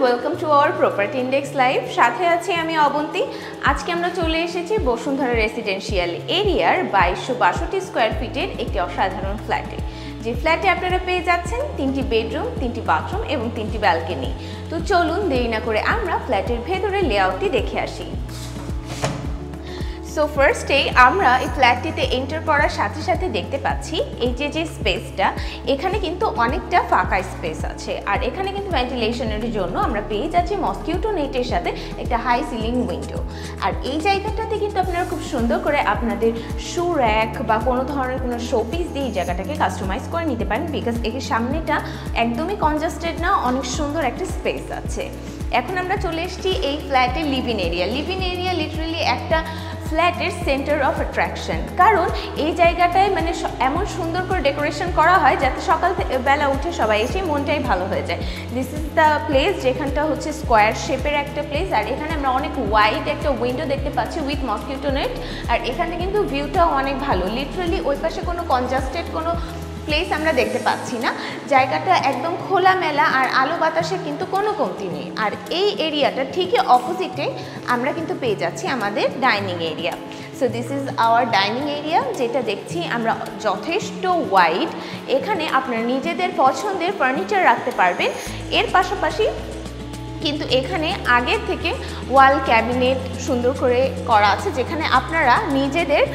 Welcome to our property index live. সাথে আছি আমি অবন্তী। আজকে আমরা চলে এসেছি বসুন্ধরা রেসিডেন্সিয়াল এরিয়ার 2262 স্কোয়ার ফিটের একটি অসাধারণ ফ্ল্যাটে। যে ফ্ল্যাটে আপনারা পেয়ে যাচ্ছেন 3টি বেডরুম, 3টি বাথরুম এবং 3টি ব্যালকনি। তো চলুন দেরি না করে আমরা ফ্ল্যাটের ভেতরে লেআউটটি দেখে আসি। সো ফার্স্টে আমরা এই ফ্ল্যাটটিতে এন্টার করার সাথে সাথে দেখতে পাচ্ছি এই যে স্পেসটা, এখানে কিন্তু অনেকটা ফাঁকা স্পেস আছে। আর এখানে কিন্তু ভেন্টিলেশনের জন্য আমরা পেয়ে যাচ্ছি মসকিউটো নেটের সাথে একটা হাই সিলিং উইন্ডো। আর এই জায়গাটাতে কিন্তু আপনারা খুব সুন্দর করে আপনাদের শু র্যাক বা কোনো ধরনের কোনো শোপিস দিয়ে এই জায়গাটাকে কাস্টমাইজ করে নিতে পারেন, বিকজ এর সামনেটা একদমই কনজাস্টেড না, অনেক সুন্দর একটা স্পেস আছে। এখন আমরা চলে এসেছি এই ফ্ল্যাটের living area. Living area literally একটা ফ্ল্যাটের সেন্টার অফ অ্যাট্রাকশন, কারণ এই জায়গাটায় মানে এমন সুন্দর করে ডেকোরেশন করা হয় যাতে সকালবেলা উঠে সবাই এসে মনটাই ভালো হয়ে যায়। দিস ইজ দ্য প্লেস, যেখানটা হচ্ছে স্কোয়ার শেপের একটা প্লেস। আর এখানে আমরা অনেক ওয়াইড একটা উইন্ডো দেখতে পাচ্ছি উইথ মসকিউটো নেট। আর এখানে কিন্তু ভিউটাও অনেক ভালো, লিটারালি ওই পাশে কোনো কনজাস্টেড কোনো প্লেস আমরা দেখতে পাচ্ছি না। জায়গাটা একদম খোলামেলা আর আলো বাতাসে কিন্তু কোনো কমতি নেই। আর এই এরিয়াটা ঠিকই অপোজিটে আমরা কিন্তু পেয়ে যাচ্ছি আমাদের dining area. So this is our dining area, যেটা দেখছি আমরা যথেষ্ট ওয়াইড। এখানে আপনারা নিজেদের পছন্দের ফার্নিচার রাখতে পারবেন। এর পাশাপাশি কিন্তু এখানে আগে থেকে ওয়াল ক্যাবিনেট সুন্দর করে করা আছে, যেখানে আপনারা নিজেদের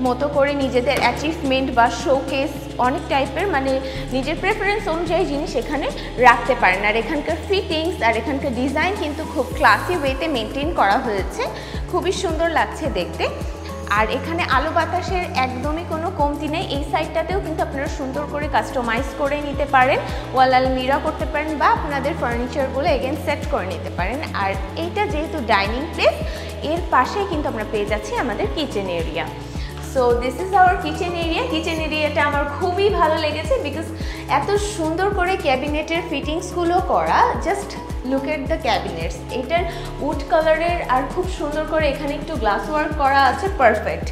মতো করে নিজেদের অ্যাচিভমেন্ট বা শোকেস অনেক টাইপের মানে নিজের প্রেফারেন্স অনুযায়ী জিনিস এখানে রাখতে পারেন। আর এখানকার ফিটিংস আর এখানকার ডিজাইন কিন্তু খুব ক্লাসি ওয়েতে মেনটেন করা হয়েছে, খুবই সুন্দর লাগছে দেখতে। আর এখানে আলো বাতাসের একদমই কোনো কমতি নেই। এই সাইডটাতেও কিন্তু আপনারা সুন্দর করে কাস্টমাইজ করে নিতে পারেন, ওয়াল আলমিরা করতে পারেন বা আপনাদের ফার্নিচারগুলো এগেন সেট করে নিতে পারেন। আর এইটা যেহেতু ডাইনিং প্লেস, এর পাশেই কিন্তু আমরা পেয়ে যাচ্ছি আমাদের kitchen area. So this is our kitchen area. Kitchen এরিয়াটা আমার খুবই ভালো লেগেছে, বিকজ এত সুন্দর করে ক্যাবিনেটের ফিটিংসগুলো করা। Just look at the cabinets, এটার উড কালারের আর খুব সুন্দর করে এখানে একটু গ্লাস ওয়ার্ক করা আছে, পারফেক্ট।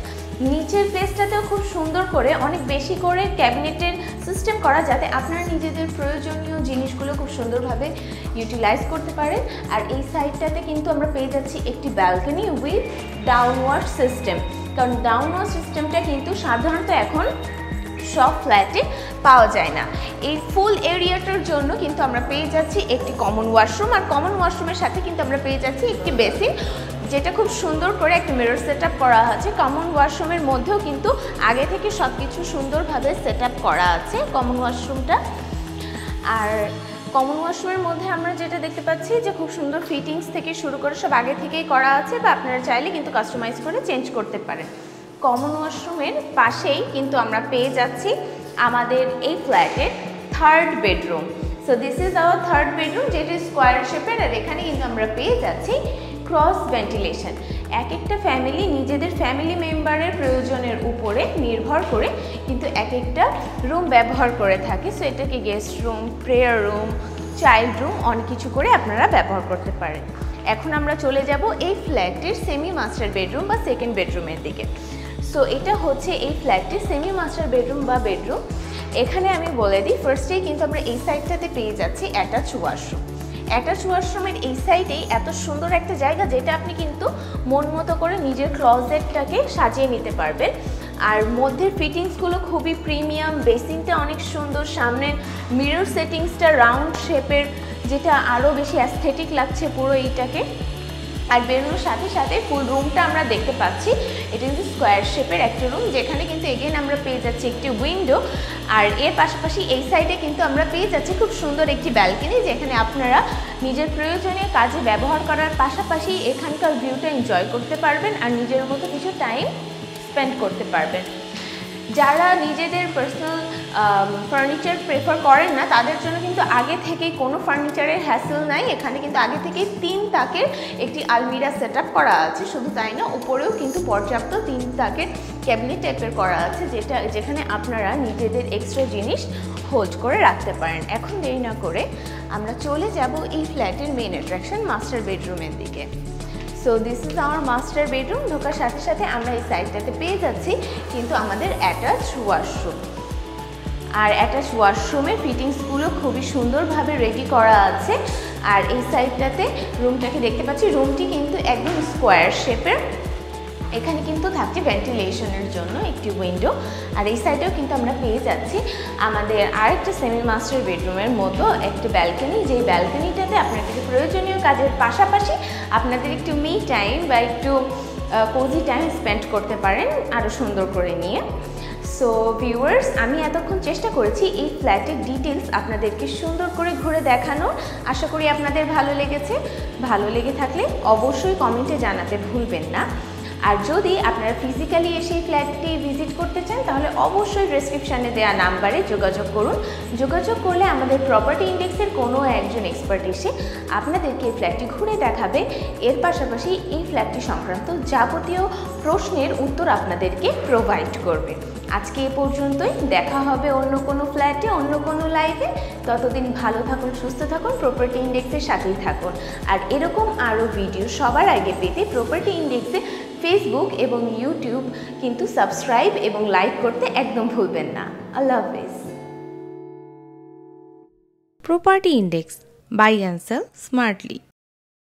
নিচের প্লেসটাতেও খুব সুন্দর করে অনেক বেশি করে ক্যাবিনেটের সিস্টেম করা, যাতে আপনারা নিজেদের প্রয়োজনীয় জিনিসগুলো খুব সুন্দরভাবে ইউটিলাইজ করতে পারেন। আর এই সাইডটাতে কিন্তু আমরা পেয়ে যাচ্ছি একটি ব্যালকনি উইথ ডাউনওয়ার্ড সিস্টেম, কারণ ডাউনওয়ার্ড সিস্টেমটা কিন্তু সাধারণত এখন সব ফ্ল্যাটে পাওয়া যায় না। এই ফুল এরিয়াটার জন্য কিন্তু আমরা পেয়ে যাচ্ছি একটি কমন ওয়াশরুম, আর কমন ওয়াশরুমের সাথে কিন্তু আমরা পেয়ে যাচ্ছি একটি বেসিন, যেটা খুব সুন্দর করে একটা মিরর সেট আপ করা আছে। কমন ওয়াশরুমের মধ্যেও কিন্তু আগে থেকে সব কিছু সুন্দরভাবে সেট আপ করা আছে কমন ওয়াশরুমটা। আর কমন ওয়াশরুমের মধ্যে আমরা যেটা দেখতে পাচ্ছি যে খুব সুন্দর ফিটিংস থেকে শুরু করে সব আগে থেকেই করা আছে, বা আপনারা চাইলে কিন্তু কাস্টমাইজ করে চেঞ্জ করতে পারেন। কমন ওয়াশরুমের পাশেই কিন্তু আমরা পেয়ে যাচ্ছি আমাদের এই ফ্ল্যাটের third bedroom. So this is our third bedroom, যেটি স্কোয়ার শেপের। আর এখানে কিন্তু আমরা পেয়ে যাচ্ছি ক্রস ভেন্টিলেশন। এক একটা ফ্যামিলি নিজেদের ফ্যামিলি মেম্বারের প্রয়োজনের উপরে নির্ভর করে কিন্তু এক একটা রুম ব্যবহার করে থাকে। সো এটাকে guest room, prayer room, child room অনেক কিছু করে আপনারা ব্যবহার করতে পারেন। এখন আমরা চলে যাব এই ফ্ল্যাটের সেমি মাস্টার বেডরুম বা সেকেন্ড বেডরুমের দিকে। সো এটা হচ্ছে এই ফ্ল্যাটটির সেমি মাস্টার বেডরুম বা বেডরুম। এখানে আমি বলে দিই, ফার্স্টেই কিন্তু আমরা এই সাইডটাতে পেয়ে যাচ্ছি অ্যাটাচ ওয়াশরুম। অ্যাটাচ ওয়াশরুমের এই সাইডেই এত সুন্দর একটা জায়গা, যেটা আপনি কিন্তু মন মতো করে নিজের ক্লজেটটাকে সাজিয়ে নিতে পারবেন। আর মধ্যের ফিটিংসগুলো খুবই প্রিমিয়াম, বেসিনটা অনেক সুন্দর, সামনে মিরর সেটিংসটা রাউন্ড শেপের, যেটা আরও বেশি অ্যাস্থেটিক লাগছে পুরো এইটাকে। আর বেরোনোর সাথে সাথে ফুল রুমটা আমরা দেখতে পাচ্ছি, এটা কিন্তু স্কোয়ার শেপের একটা রুম, যেখানে কিন্তু এগেন আমরা পেয়ে যাচ্ছি একটি উইন্ডো। আর এর পাশাপাশি এই সাইডে কিন্তু আমরা পেয়ে যাচ্ছি খুব সুন্দর একটি ব্যালকনি, যেখানে আপনারা নিজের প্রয়োজনীয় কাজে ব্যবহার করার পাশাপাশি এখানকার ভিউটা এনজয় করতে পারবেন আর নিজের মতো কিছু টাইম স্পেন্ড করতে পারবেন। যারা নিজেদের পার্সোনাল ফার্নিচার প্রেফার করেন না, তাদের জন্য কিন্তু আগে থেকেই কোনো ফার্নিচারের হ্যাসেল নাই। এখানে কিন্তু আগে থেকেই 3 তাকের একটি আলমিরা সেট আপ করা আছে। শুধু তাই না, উপরেও কিন্তু পর্যাপ্ত 3 তাকের ক্যাবিনেট টাইপের করা আছে, যেখানে আপনারা নিজেদের এক্সট্রা জিনিস হোল্ড করে রাখতে পারেন। এখন দেরি না করে আমরা চলে যাব এই ফ্ল্যাটের মেইন অ্যাট্রাকশন মাস্টার বেডরুমের দিকে। So this is our master bedroom. ঢোকার সাথে সাথে আমরা এই সাইডটাতে পেয়ে যাচ্ছি কিন্তু আমাদের অ্যাটাচ ওয়াশরুম। আর অ্যাটাচ ওয়াশরুমের ফিটিংসগুলো খুবই সুন্দরভাবে রেডি করা আছে। আর এই সাইডটাতে রুমটাকে দেখতে পাচ্ছি, রুমটি কিন্তু একদম স্কোয়ার শেপের। এখানে কিন্তু থাকছে ভেন্টিলেশনের জন্য একটি উইন্ডো। আর এই সাইডেও কিন্তু আমরা পেয়ে যাচ্ছি আমাদের আরেকটা সেমি মাস্টার বেডরুমের মতো একটি ব্যালকনি, যেই ব্যালকনিটাতে আপনাদের প্রয়োজনীয় কাজের পাশাপাশি আপনাদের একটু মি টাইম বা একটু কোজি টাইম স্পেন্ড করতে পারেন আরও সুন্দর করে নিয়ে। সো ভিউয়ার্স, আমি এতক্ষণ চেষ্টা করেছি এই ফ্ল্যাটের ডিটেলস আপনাদেরকে সুন্দর করে ঘুরে দেখানোর। আশা করি আপনাদের ভালো লেগেছে। ভালো লেগে থাকলে অবশ্যই কমেন্টে জানাতে ভুলবেন না। আর যদি আপনারা ফিজিক্যালি এসে এই ফ্ল্যাটটি ভিজিট করতে চান তাহলে অবশ্যই ডেসক্রিপশানে দেওয়া নাম্বারে যোগাযোগ করুন। যোগাযোগ করলে আমাদের প্রপার্টি ইন্ডেক্সের কোনো একজন এক্সপার্ট এসে আপনাদেরকে এই ফ্ল্যাটটি ঘুরে দেখাবে। এর পাশাপাশি এই ফ্ল্যাটটি সংক্রান্ত যাবতীয় প্রশ্নের উত্তর আপনাদেরকে প্রোভাইড করবে। আজকে এ পর্যন্তই, দেখা হবে অন্য কোনো ফ্ল্যাটে, অন্য কোনো লাইভে। ততদিন ভালো থাকুন, সুস্থ থাকুন, প্রপার্টি ইন্ডেক্সের সাথেই থাকুন। আর এরকম আরও ভিডিও সবার আগে পেতে প্রপার্টি ইন্ডেক্সে ফেসবুক এবং ইউটিউব কিন্তু সাবস্ক্রাইব এবং লাইক করতে একদম ভুলবেন না। আল্লাহ হাফেজ। Property index, buy and sell smartly.